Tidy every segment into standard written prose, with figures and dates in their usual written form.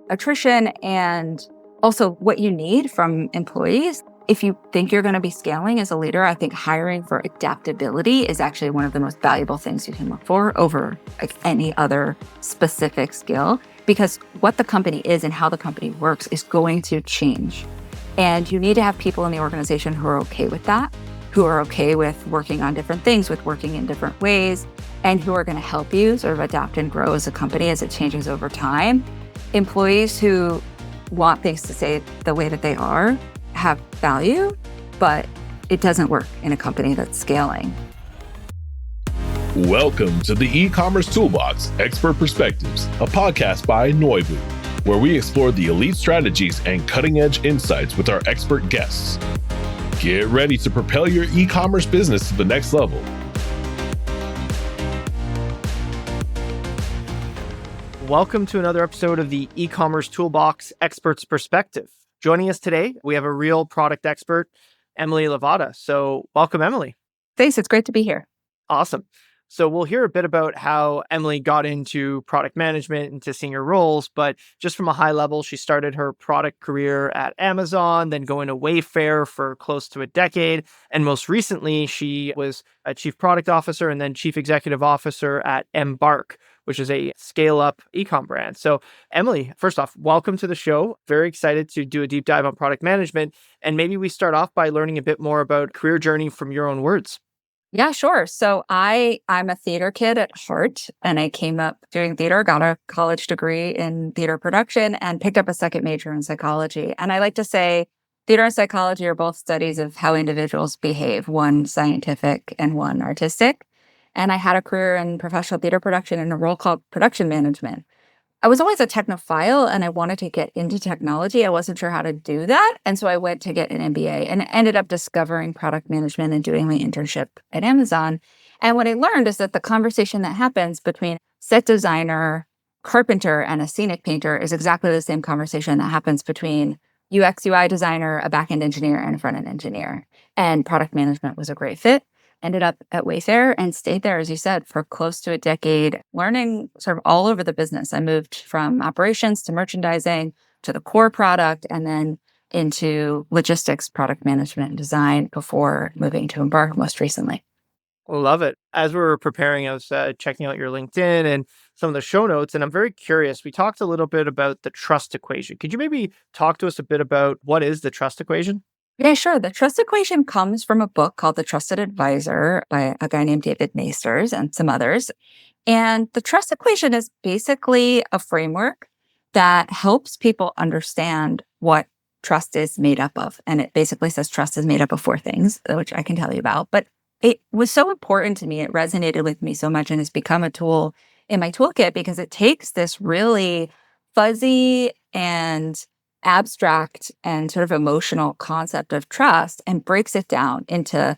attrition and also what you need from employees. If you think you're going to be scaling as a leader, I think hiring for adaptability is actually one of the most valuable things you can look for over any other specific skill, because what the company is and how the company works is going to change. And you need to have people in the organization who are okay with that, who are okay with working on different things, with working in different ways, and who are going to help you sort of adapt and grow as a company as it changes over time. Employees who want things to stay the way that they are have value, but it doesn't work in a company that's scaling. Welcome to the E-Commerce Toolbox Expert Perspectives, a podcast by Noibu, where we explore the elite strategies and cutting-edge insights with our expert guests. Get ready to propel your e-commerce business to the next level. Welcome to another episode of the E-Commerce Toolbox Expert's Perspective. Joining us today, we have a real product expert, Emily Levada. So welcome, Emily. Thanks. It's great to be here. Awesome. So we'll hear a bit about how Emily got into product management, into senior roles, but just from a high level, she started her product career at Amazon, then going to Wayfair for close to a decade. And most recently, she was a chief product officer and then chief executive officer at Embark, which is a scale-up e-com brand. So Emily, first off, welcome to the show. Very excited to do a deep dive on product management. And maybe we start off by learning a bit more about career journey from your own words. Yeah, sure. So I'm a theater kid at heart, and I came up doing theater, got a college degree in theater production, and picked up a second major in psychology. And I like to say theater and psychology are both studies of how individuals behave, one scientific and one artistic. And I had a career in professional theater production in a role called production management. I was always a technophile and I wanted to get into technology. I wasn't sure how to do that. And so I went to get an MBA and ended up discovering product management and doing my internship at Amazon. And what I learned is that the conversation that happens between set designer, carpenter, and a scenic painter is exactly the same conversation that happens between UX, UI designer, a backend engineer, and a front-end engineer. And product management was a great fit. Ended up at Wayfair and stayed there, as you said, for close to a decade, learning sort of all over the business. I moved from operations to merchandising to the core product and then into logistics, product management, and design before moving to Embark most recently. Love it. As we were preparing, I was checking out your LinkedIn and some of the show notes, and I'm very curious. We talked a little bit about the trust equation. Could you maybe talk to us a bit about what is the trust equation? Yeah, sure. The trust equation comes from a book called The Trusted Advisor by a guy named David Maesters and some others. And the trust equation is basically a framework that helps people understand what trust is made up of. And it basically says trust is made up of four things, which I can tell you about. But it was so important to me. It resonated with me so much and has become a tool in my toolkit because it takes this really fuzzy and abstract and sort of emotional concept of trust and breaks it down into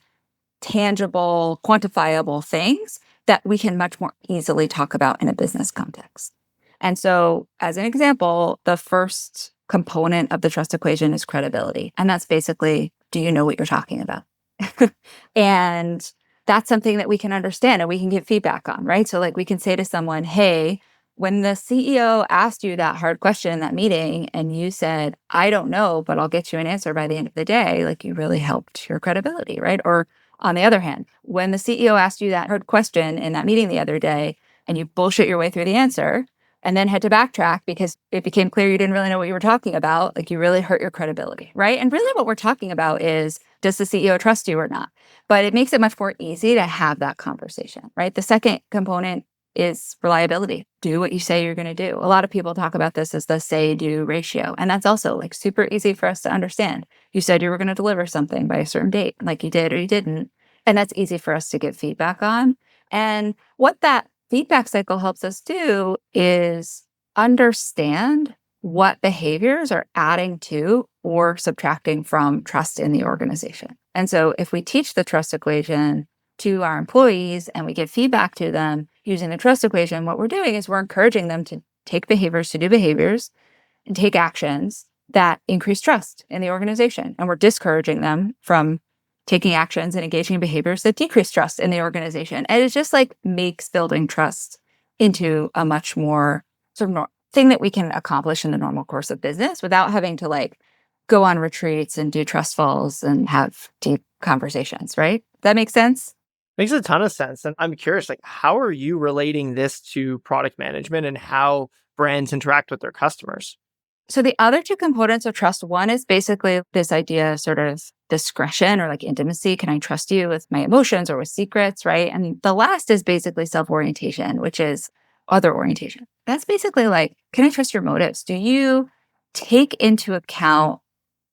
tangible, quantifiable things that we can much more easily talk about in a business context. And so, as an example, the first component of the trust equation is credibility. And that's basically, do you know what you're talking about? And that's something that we can understand and we can give feedback on, right? So like we can say to someone, hey, when the CEO asked you that hard question in that meeting and you said, I don't know, but I'll get you an answer by the end of the day, like you really helped your credibility, right? Or on the other hand, when the CEO asked you that hard question in that meeting the other day and you bullshit your way through the answer and then had to backtrack because it became clear you didn't really know what you were talking about, like you really hurt your credibility, right? And really what we're talking about is, does the CEO trust you or not? But it makes it much more easy to have that conversation, right? The second component is reliability. Do what you say you're going to do. A lot of people talk about this as the say-do ratio. And that's also like super easy for us to understand. You said you were going to deliver something by a certain date, like you did or you didn't. And that's easy for us to give feedback on. And what that feedback cycle helps us do is understand what behaviors are adding to or subtracting from trust in the organization. And so if we teach the trust equation to our employees and we give feedback to them using the trust equation, what we're doing is we're encouraging them to take behaviors, to do behaviors and take actions that increase trust in the organization. And we're discouraging them from taking actions and engaging in behaviors that decrease trust in the organization. And it just like makes building trust into a much more sort of thing that we can accomplish in the normal course of business without having to like go on retreats and do trust falls and have deep conversations, right? That makes sense? Makes a ton of sense. And I'm curious, like, how are you relating this to product management and how brands interact with their customers? So the other two components of trust, one is basically this idea of sort of discretion or like intimacy. Can I trust you with my emotions or with secrets, right? And the last is basically self-orientation, which is other orientation. That's basically like, can I trust your motives? Do you take into account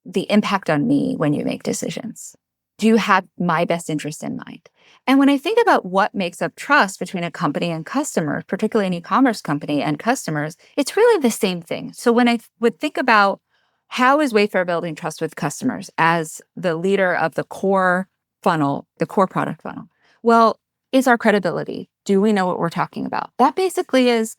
the impact on me when you make decisions? Do you have my best interest in mind? And when I think about what makes up trust between a company and customers, particularly an e-commerce company and customers, it's really the same thing. So when I would think about how is Wayfair building trust with customers as the leader of the core funnel, the core product funnel? Well, is our credibility? Do we know what we're talking about? That basically is,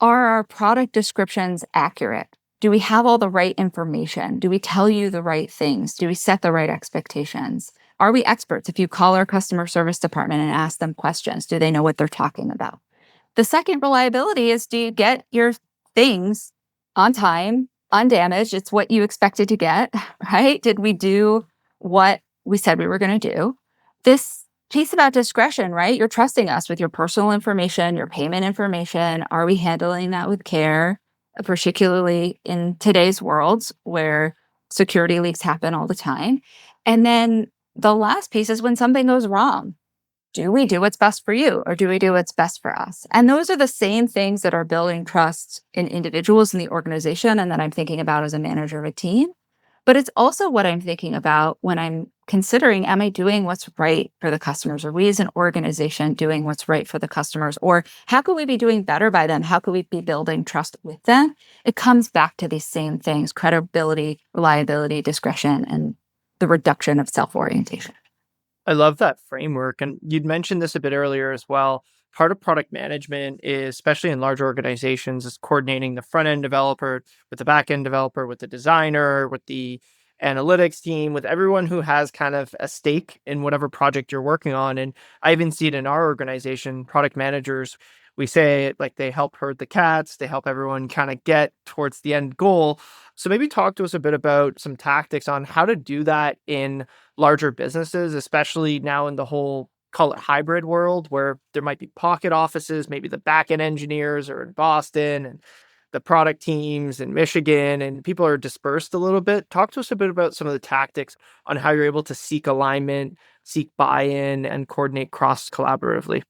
are our product descriptions accurate? Do we have all the right information? Do we tell you the right things? Do we set the right expectations? Are we experts? If you call our customer service department and ask them questions, do they know what they're talking about? The second reliability is, do you get your things on time, undamaged? It's what you expected to get, right? Did we do what we said we were going to do? This piece about discretion, right? You're trusting us with your personal information, your payment information. Are we handling that with care? Particularly in today's worlds where security leaks happen all the time. And then the last piece is when something goes wrong. Do we do what's best for you or do we do what's best for us? And those are the same things that are building trust in individuals in the organization and that I'm thinking about as a manager of a team. But it's also what I'm thinking about when I'm considering, am I doing what's right for the customers? Are we as an organization doing what's right for the customers? Or how could we be doing better by them? How could we be building trust with them? It comes back to these same things: credibility, reliability, discretion, and the reduction of self-orientation. I love that framework. And you'd mentioned this a bit earlier as well. Part of product management is, especially in large organizations, is coordinating the front end developer with the back end developer, with the designer, with the analytics team, with everyone who has kind of a stake in whatever project you're working on. And I even see it in our organization, product managers. We say it like they help herd the cats, they help everyone kind of get towards the end goal. So maybe talk to us a bit about some tactics on how to do that in larger businesses, especially now in the whole, call it hybrid world, where there might be pocket offices, maybe the back-end engineers are in Boston and the product teams in Michigan, and people are dispersed a little bit. Talk to us a bit about some of the tactics on how you're able to seek alignment, seek buy-in, and coordinate cross-collaboratively.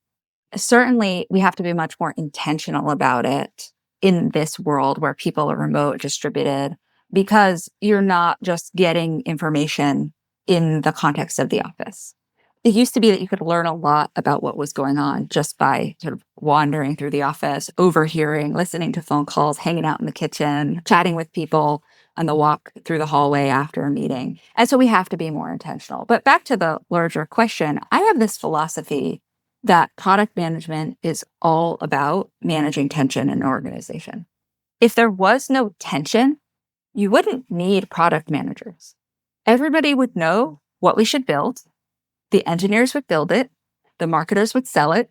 Certainly, we have to be much more intentional about it in this world where people are remote, distributed, because you're not just getting information in the context of the office. It used to be that you could learn a lot about what was going on just by sort of wandering through the office, overhearing, listening to phone calls, hanging out in the kitchen, chatting with people on the walk through the hallway after a meeting. And so we have to be more intentional. But back to the larger question, I have this philosophy that product management is all about managing tension in an organization. If there was no tension, you wouldn't need product managers. Everybody would know what we should build. The engineers would build it. The marketers would sell it.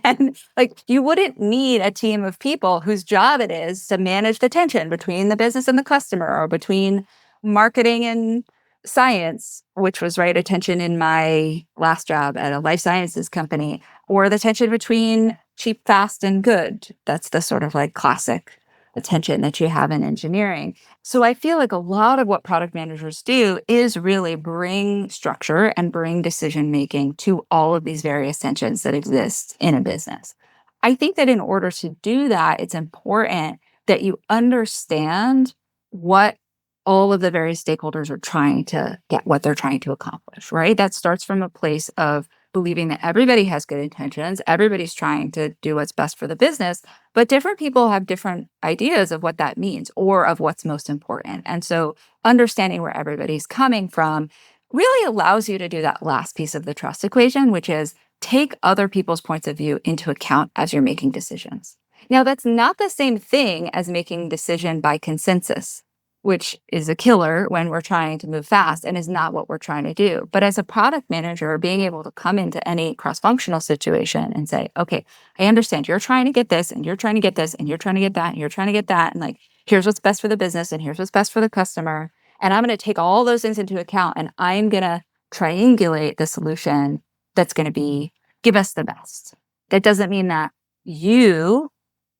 And like, you wouldn't need a team of people whose job it is to manage the tension between the business and the customer, or between marketing and science, which was right attention in my last job at a life sciences company, or the tension between cheap, fast, and good. That's the sort of like classic attention that you have in engineering. So I feel like a lot of what product managers do is really bring structure and bring decision making to all of these various tensions that exist in a business. I think that in order to do that, it's important that you understand what all of the various stakeholders are trying to get, what they're trying to accomplish, right? That starts from a place of believing that everybody has good intentions, everybody's trying to do what's best for the business, but different people have different ideas of what that means or of what's most important. And so understanding where everybody's coming from really allows you to do that last piece of the trust equation, which is take other people's points of view into account as you're making decisions. Now, that's not the same thing as making decision by consensus. which is a killer when we're trying to move fast and is not what we're trying to do. But as a product manager, being able to come into any cross-functional situation and say, okay, I understand you're trying to get this and you're trying to get this and you're trying to get that and you're trying to get that. And like, here's what's best for the business and here's what's best for the customer. And I'm going to take all those things into account and I'm going to triangulate the solution that's going to give us the best. That doesn't mean that you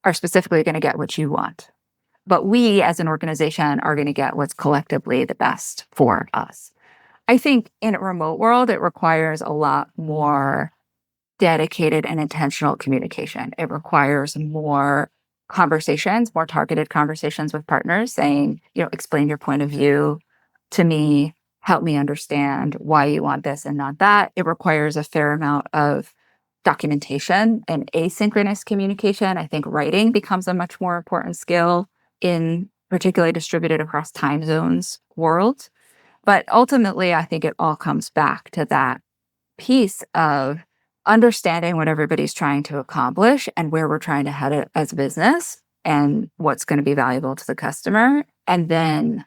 are specifically going to get what you want. But we as an organization are going to get what's collectively the best for us. I think in a remote world, it requires a lot more dedicated and intentional communication. It requires more conversations, more targeted conversations with partners saying, explain your point of view to me, help me understand why you want this and not that. It requires a fair amount of documentation and asynchronous communication. I think writing becomes a much more important skill in particularly distributed across time zones world. But ultimately, I think it all comes back to that piece of understanding what everybody's trying to accomplish and where we're trying to head it as a business and what's going to be valuable to the customer. And then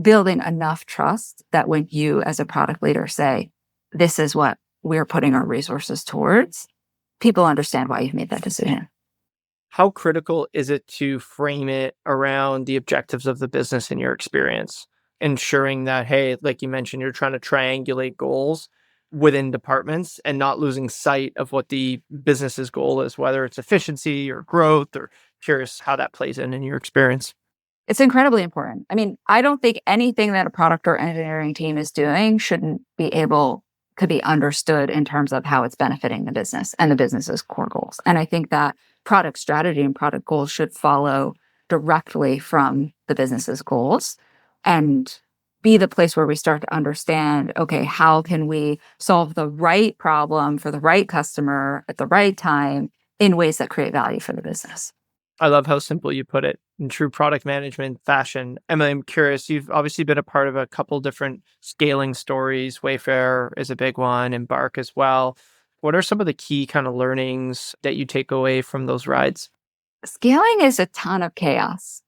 building enough trust that when you as a product leader say, this is what we're putting our resources towards, people understand why you've made that decision. How critical is it to frame it around the objectives of the business in your experience? Ensuring that, hey, like you mentioned, you're trying to triangulate goals within departments and not losing sight of what the business's goal is, whether it's efficiency or growth, or curious how that plays in your experience. It's incredibly important. I mean, I don't think anything that a product or engineering team is doing shouldn't be able to be understood in terms of how it's benefiting the business and the business's core goals. And I think that product strategy and product goals should follow directly from the business's goals and be the place where we start to understand, okay, how can we solve the right problem for the right customer at the right time in ways that create value for the business. I love how simple you put it in true product management fashion. Emily, I'm curious, you've obviously been a part of a couple different scaling stories. Wayfair is a big one, Embark as well. What are some of the key kind of learnings that you take away from those rides? Scaling is a ton of chaos.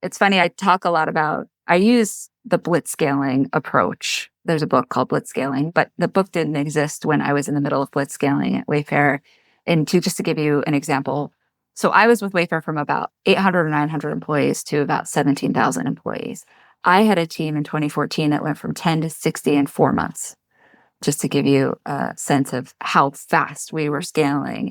It's funny, I use the blitz-scaling approach. There's a book called Blitz-scaling, but the book didn't exist when I was in the middle of blitz-scaling at Wayfair. And just to give you an example, so I was with Wayfair from about 800 or 900 employees to about 17,000 employees. I had a team in 2014 that went from 10 to 60 in 4 months, just to give you a sense of how fast we were scaling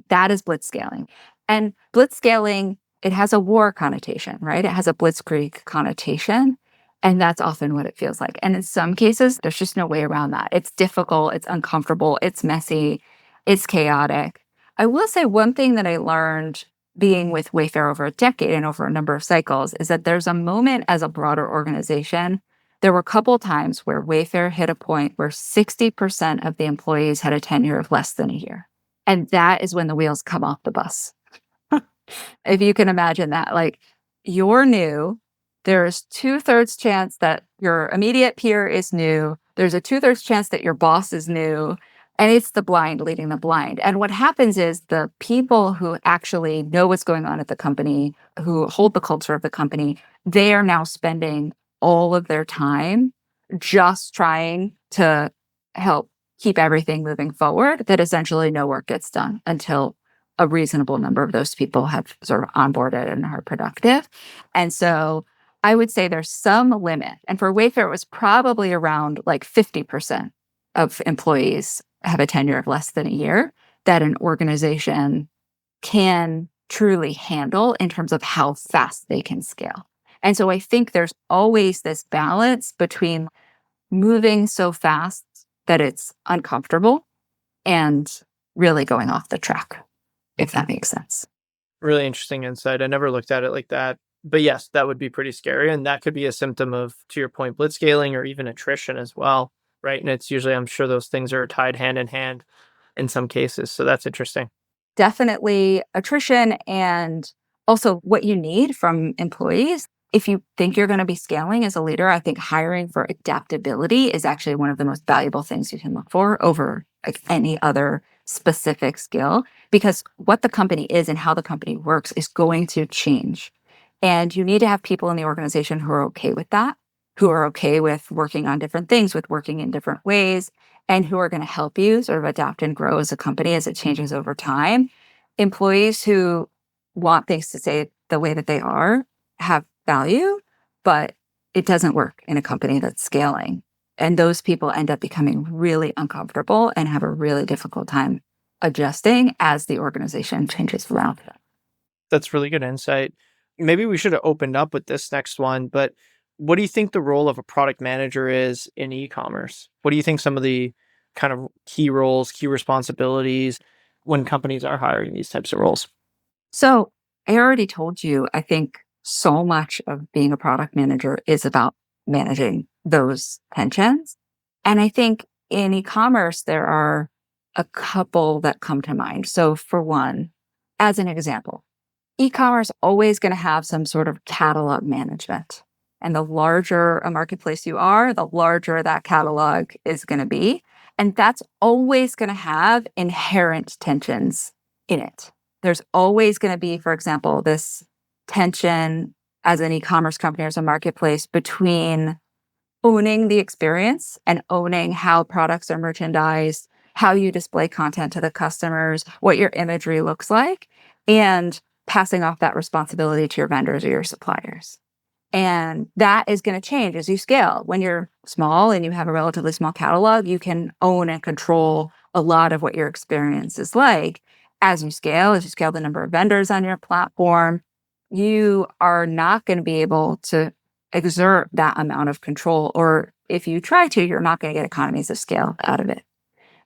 that is blitz-scaling. And blitz-scaling, it has a war connotation, right? It has a blitzkrieg connotation. And that's often what it feels like. And in some cases, there's just no way around that. It's difficult, it's uncomfortable, it's messy, it's chaotic. I will say one thing that I learned being with Wayfair over a decade and over a number of cycles is that there's a moment as a broader organization. There were a couple of times where Wayfair hit a point where 60% of the employees had a tenure of less than a year. And that is when the wheels come off the bus. If you can imagine that, like you're new, there's 2/3 chance that your immediate peer is new. There's a 2/3 chance that your boss is new. And it's the blind leading the blind. And what happens is the people who actually know what's going on at the company, who hold the culture of the company, they are now spending all of their time just trying to help keep everything moving forward, that essentially no work gets done until a reasonable number of those people have sort of onboarded and are productive. And so I would say there's some limit. And for Wayfair, it was probably around like 50% of employees have a tenure of less than a year that an organization can truly handle in terms of how fast they can scale. And so I think there's always this balance between moving so fast that it's uncomfortable and really going off the track, if that makes sense. Really interesting insight. I never looked at it like that. But yes, that would be pretty scary. And that could be a symptom of, to your point, blitzscaling or even attrition as well, right? And it's usually, I'm sure those things are tied hand in hand in some cases. So that's interesting. Definitely attrition and also what you need from employees. If you think you're going to be scaling as a leader, I think hiring for adaptability is actually one of the most valuable things you can look for over like any other specific skill, because what the company is and how the company works is going to change. And you need to have people in the organization who are okay with that, who are okay with working on different things, with working in different ways, and who are going to help you sort of adapt and grow as a company as it changes over time. Employees who want things to stay the way that they are have value, but it doesn't work in a company that's scaling. And those people end up becoming really uncomfortable and have a really difficult time adjusting as the organization changes around them. That's really good insight. Maybe we should have opened up with this next one, but what do you think the role of a product manager is in e-commerce? What do you think some of the kind of key roles, key responsibilities when companies are hiring these types of roles? So I already told you, I think so much of being a product manager is about managing those tensions. And I think in e-commerce, there are a couple that come to mind. So for one, as an example, e-commerce always going to have some sort of catalog management. And the larger a marketplace you are, the larger that catalog is going to be. And that's always going to have inherent tensions in it. There's always going to be, for example, this tension as an e-commerce company or as a marketplace between owning the experience and owning how products are merchandised, how you display content to the customers, what your imagery looks like, and passing off that responsibility to your vendors or your suppliers. And that is going to change as you scale. When you're small and you have a relatively small catalog, you can own and control a lot of what your experience is like. As you scale the number of vendors on your platform, you are not going to be able to exert that amount of control. Or if you try to, you're not going to get economies of scale out of it.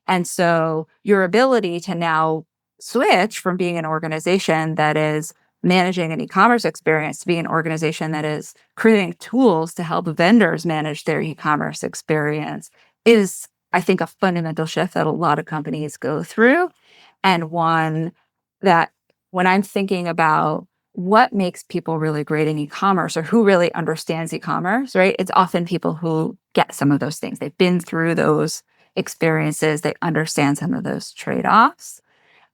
And so your ability to now switch from being an organization that is managing an e-commerce experience to be an organization that is creating tools to help vendors manage their e-commerce experience is, I think, a fundamental shift that a lot of companies go through. And one that when I'm thinking about what makes people really great in e-commerce or who really understands e-commerce, right? It's often people who get some of those things. They've been through those experiences. They understand some of those trade-offs.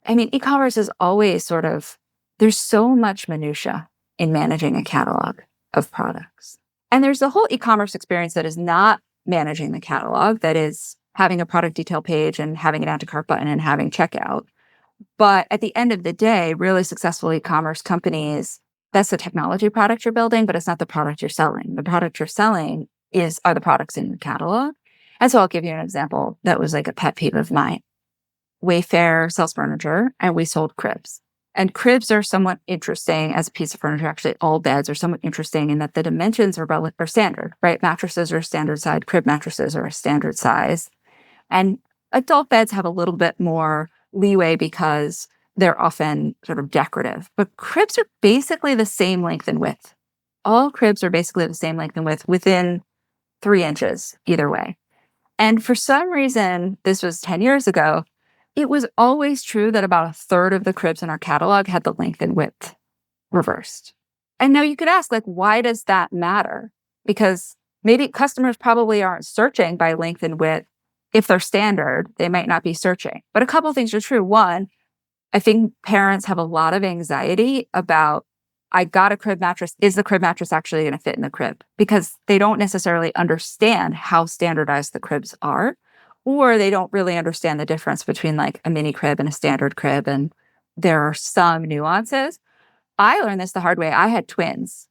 I mean, e-commerce is always there's so much minutia in managing a catalog of products. And there's the whole e-commerce experience that is not managing the catalog, that is having a product detail page and having an add to cart button and having checkout. But at the end of the day, really successful e-commerce companies, that's the technology product you're building, but it's not the product you're selling. The product you're selling are the products in your catalog. And so I'll give you an example that was like a pet peeve of mine. Wayfair sells furniture and we sold cribs. And cribs are somewhat interesting as a piece of furniture. Actually, all beds are somewhat interesting in that the dimensions are standard, right? Mattresses are a standard size, crib mattresses are a standard size. And adult beds have a little bit more leeway because they're often sort of decorative. But cribs are basically the same length and width. All cribs are basically the same length and width within 3 inches either way. And for some reason, this was 10 years ago, it was always true that about a third of the cribs in our catalog had the length and width reversed. And now you could ask, why does that matter? Because maybe customers probably aren't searching by length and width. If they're standard, they might not be searching. But a couple of things are true. One, I think parents have a lot of anxiety about, I got a crib mattress. Is the crib mattress actually going to fit in the crib? Because they don't necessarily understand how standardized the cribs are, or they don't really understand the difference between a mini crib and a standard crib. And there are some nuances. I learned this the hard way. I had twins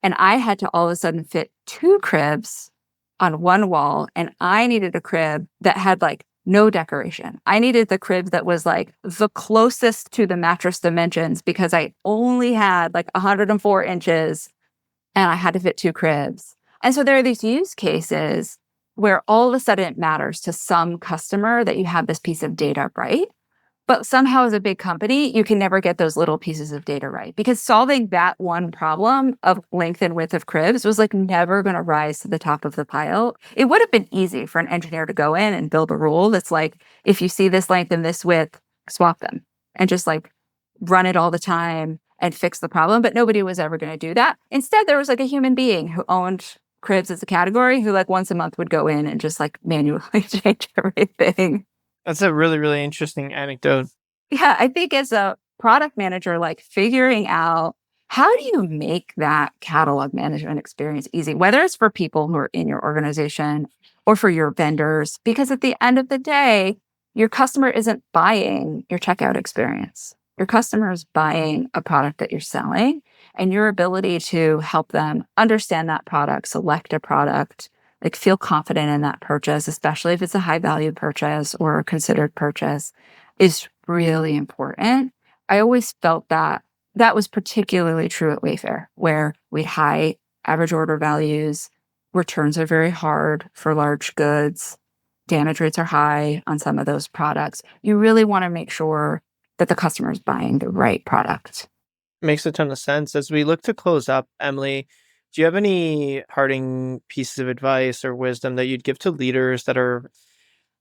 and I had to all of a sudden fit 2 cribs on one wall. And I needed a crib that had no decoration. I needed the crib that was the closest to the mattress dimensions because I only had 104 inches and I had to fit 2 cribs. And so there are these use cases where all of a sudden it matters to some customer that you have this piece of data right. But somehow as a big company, you can never get those little pieces of data right because solving that one problem of length and width of cribs was never going to rise to the top of the pile. It would have been easy for an engineer to go in and build a rule that's if you see this length and this width, swap them and just run it all the time and fix the problem. But nobody was ever going to do that. Instead, there was a human being who owned cribs as a category who once a month would go in and just manually change everything. That's a really, really interesting anecdote. Yeah, I think as a product manager, figuring out how do you make that catalog management experience easy, whether it's for people who are in your organization or for your vendors? Because at the end of the day, your customer isn't buying your checkout experience. Your customer is buying a product that you're selling, and your ability to help them understand that product, select a product, like feel confident in that purchase, especially if it's a high value purchase or a considered purchase, is really important. I always felt that that was particularly true at Wayfair, where we had high average order values. Returns are very hard for large goods. Damage rates are high on some of those products. You really want to make sure that the customer is buying the right product. Makes a ton of sense. As we look to close up, Emily, do you have any parting pieces of advice or wisdom that you'd give to leaders that are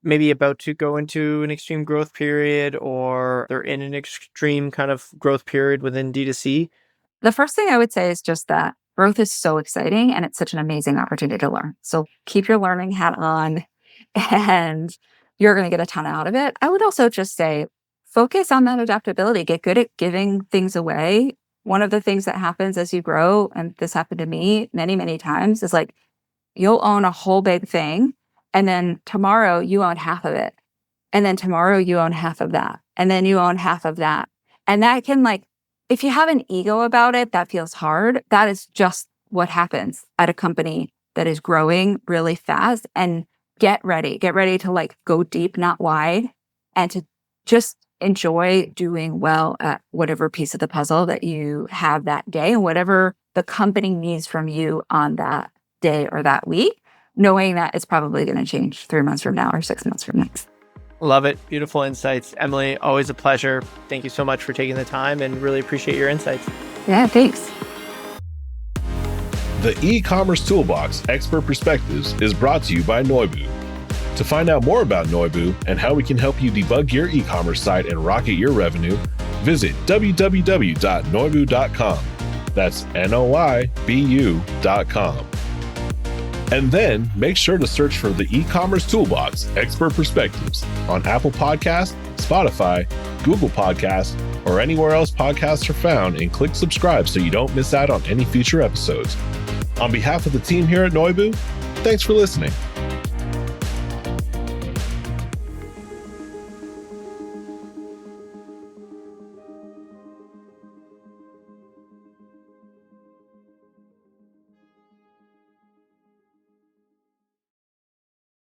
maybe about to go into an extreme growth period, or they're in an extreme kind of growth period within D2C? The first thing I would say is just that growth is so exciting and it's such an amazing opportunity to learn. So keep your learning hat on and you're going to get a ton out of it. I would also just say, focus on that adaptability. Get good at giving things away. One of the things that happens as you grow, and this happened to me many, many times, is like you'll own a whole big thing, and then tomorrow you own half of it. And then tomorrow you own half of that. And then you own half of that. And that can, like, if you have an ego about it, that feels hard. That is just what happens at a company that is growing really fast. And get ready to like go deep, not wide, and to just enjoy doing well at whatever piece of the puzzle that you have that day and whatever the company needs from you on that day or that week, knowing that it's probably going to change 3 months from now or 6 months from next. Love it. Beautiful insights. Emily, always a pleasure. Thank you so much for taking the time and really appreciate your insights. Yeah, thanks. The E-commerce Toolbox Expert Perspectives is brought to you by Noibu. To find out more about Noibu and how we can help you debug your e-commerce site and rocket your revenue, visit www.noibu.com. That's Noibu.com. And then make sure to search for the E-commerce Toolbox Expert Perspectives on Apple Podcasts, Spotify, Google Podcasts, or anywhere else podcasts are found, and click subscribe so you don't miss out on any future episodes. On behalf of the team here at Noibu, thanks for listening.